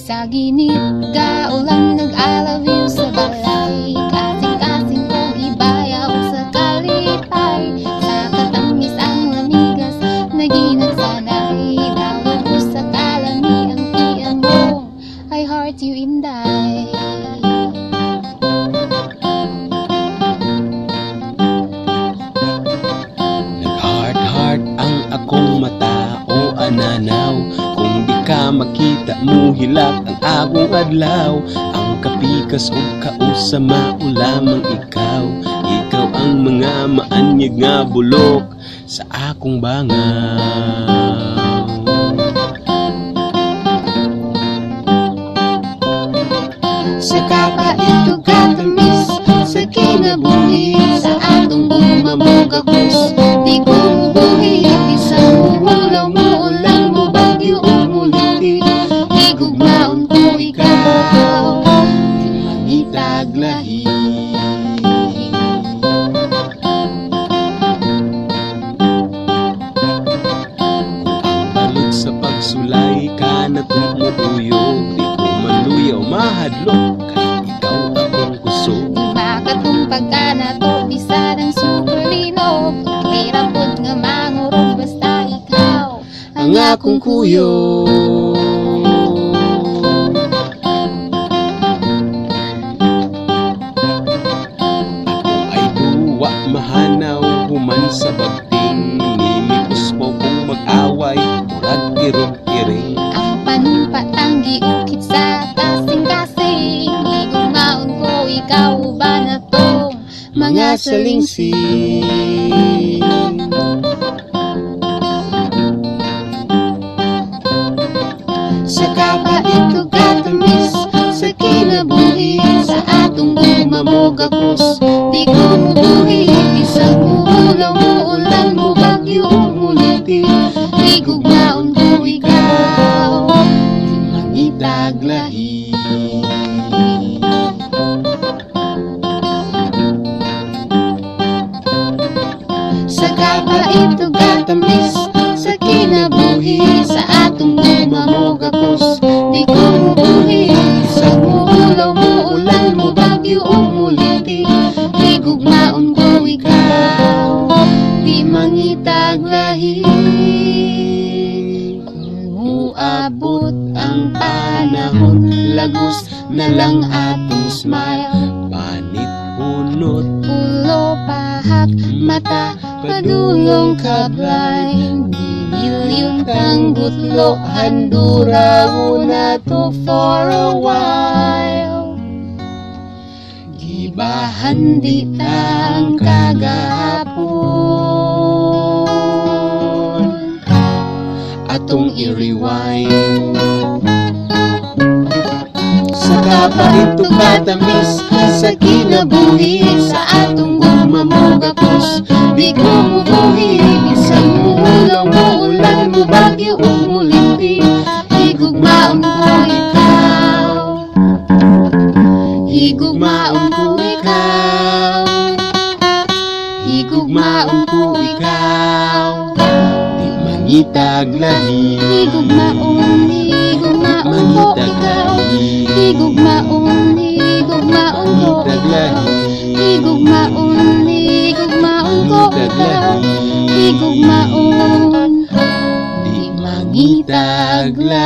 Sa ginit ka ulang nag-I love you sa balay. Kasing-kasing kong ibayaw sa kalipay. Sa katamis ang lamigas na ginagsanay. Dahil ko sa kalami ang tiyan mo, I heart you inday. Nag-heart-heart ang akong mata o ananaw. Kung di ka makita mo hilak ang akong adlaw. Ang kapikas o kausa mao lamang ikaw. Ikaw ang mga maanyag nga bulok sa akong bangaw. Sa kapait o katamis, sa kinabuhi, sa atong bumabugagos. Di ko mubuhi, isang mulaw mo, ulan mo, bagyo o muliti. Igugmaon ko ikaw, di mangitaglahi. Balot sa pagsulay ka na tumuyog. Di ko maluyaw mahadlok kahit ikaw akong kusog. Di makatumpag ka na to, bisa ng superlinog. Kaya rapod nga mangurog, basta ikaw Ang akong kuyo. Ako ay duwa mahanaw human sa bagting. Nimipos mo kung mag-away, murag kirog-kiring. ang panumpatang giukit sa kasing-kasing. Igugmaon ko, ikaw ba na tong mga salingsing. Sa kapait o katamis, sa kinabuhi, sa atong bumamugakos. Di ko mubuhi, isang mulaw mo, ulan mo, bagyo o muliti. Igugmaon ko ikaw, di mangitaglahi. Sa kapait o katamis, sa kinabuhi, sa atong bumamugakos. Di ko mubuhi, isang mulaw mo, ulan mo, bagyo o muliti. Igugmaon ko ikaw, di mangitaglahi. Kung uabot ang panahon, lagos na lang atong smile. Panit punot, Ulo, pahak, mata, padulong kablay. Milyon tang butlo, handura muna to for a while. Gibahan di tang kagahapon, atong i-rewind. Sa kapait o katamis, sa kinabuhi, sa atong bumamugakos. Di ko mubuhi, isang mulaw mo, ulan mo, bagyo o muliti. Igugmaon ko ikaw, igugmaon ko ikaw, igugmaon ko ikaw. di mangitaglahi. Igugmaon, igugmaon ko ikaw. Igugmaon, igugmaon ko ikaw. Igugmaon, igugmaon ko ikaw. Igugmaon, Di di mangitaglahi.